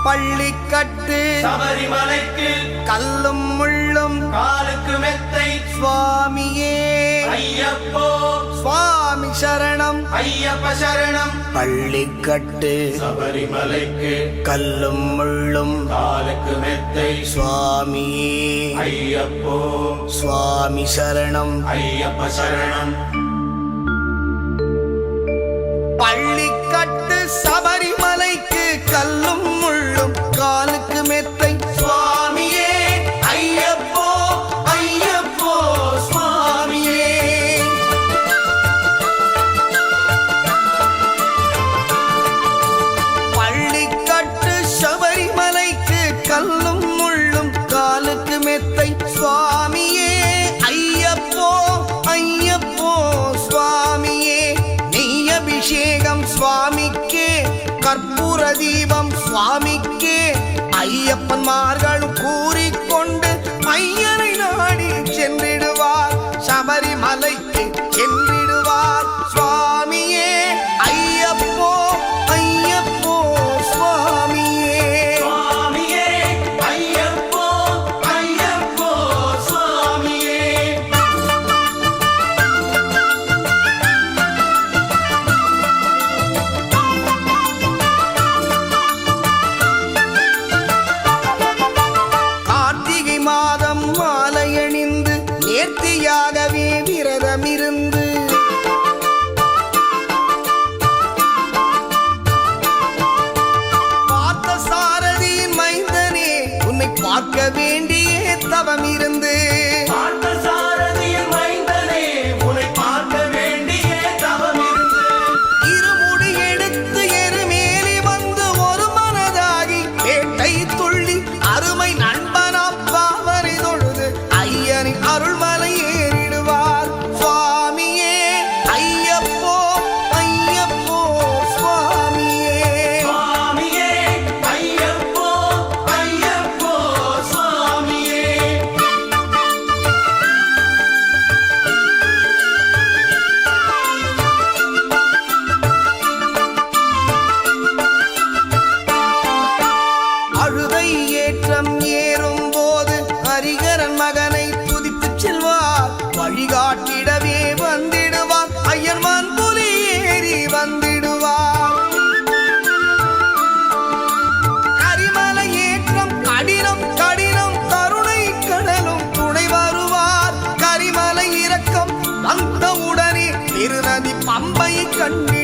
பள்ளிக்கட்டு சபரிமலைக்கு கல்லும் முள்ளும் காலுக்கு மெத்தை சுவாமியே ஐயப்போ சுவாமி சரணம் ஐயப்ப சரணம். பள்ளிக்கட்டு சபரிமலைக்கு கல்லும் முள்ளும் காலுக்கு மெத்தை சுவாமியே ஐயப்போ சுவாமி சரணம் ஐயப்ப சரணம். பள்ளிக்கட்டு சபரிமலைக்கு கல்லும் முள்ளும் காலுக்கு மெத்தை சுவாமியே ஐயப்போ ஐயப்போ சுவாமியே. பள்ளிக்கட்டு சபரிமலைக்கு கல்லும் முள்ளும் காலுக்கு மெத்தை சுவாமியே ஐயப்போ ஐயப்போ சுவாமியே. நெய் அபிஷேகம் சுவாமிக்கே கற்பூர தீபம் சுவாமிக்கே ஐயப்பன்மார்களும் கூறிக்கொண்டு ஐயனை நாடி சென்றிடுவார் சபரிமலைக்கு சென்றிடுவார் சுவாமியே ஐயப்போ ஐயப்போ சுவாமியே சுவாமியே ஐயப்போ ஐயப்போ சுவாமியே. கார்த்திகை மாதம் மாலையணிந்து நேர்த்தியாகவே விரதமிருந்து பார்த்த சாரதியின் மைந்தனே உன்னை பார்க்க வேண்டிய தவம் இருந்து பார்த்த சாரதியின் மைந்தனே உன்னை பார்க்க வேண்டிய தவம் இருந்து இருமுடி எடுத்து எருமேலி வந்து ஒரு மனதாகி வேட்டை துள்ளி அருமை நண்பனாம் பாவனை தொழுது ஐயனின் அருள்மலை ஏறிடுவார் சுவாமியே ஐயப்போ ஐயப்போ சுவாமியே. சுவாமியே ஐயப்போ ஐயப்போ சுவாமியே. அழுதை ஏற்றம் ஏறும் போது ஹரிகரன் மகனை துதித்துச் செல்வார் வழிகாட்டிடவே வந்திடுவார் ஐயன்மான் புலி ஏறி வந்திடுவார். கரிமலை ஏற்றம் கடினம் கடினம் கருணை கடலும் துணை வருவார் கரிமலை இறக்கம் வந்தவுடனே திருநதி பம்பை கண்டு